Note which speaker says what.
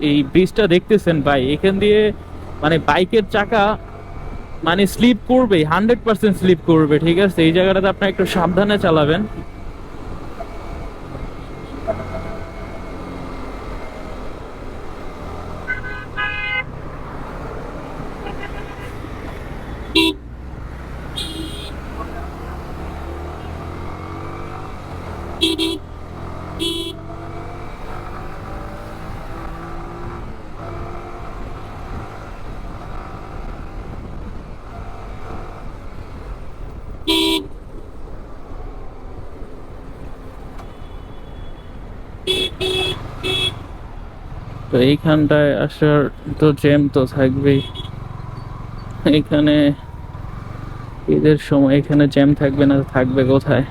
Speaker 1: এই ব্রিজটা দেখতেছেন ভাই, এখান দিয়ে মানে বাইকের চাকা মানে স্লিপ করবে, 100% স্লিপ করবে। ঠিক আছে, এই জায়গাটাতে আপনি একটু সাবধানে চালাবেন। তো এইখানটায় আসার তো জ্যাম তো থাকবেই। এখানে ঈদের সময় এখানে জ্যাম থাকবে না, থাকবে কোথায়?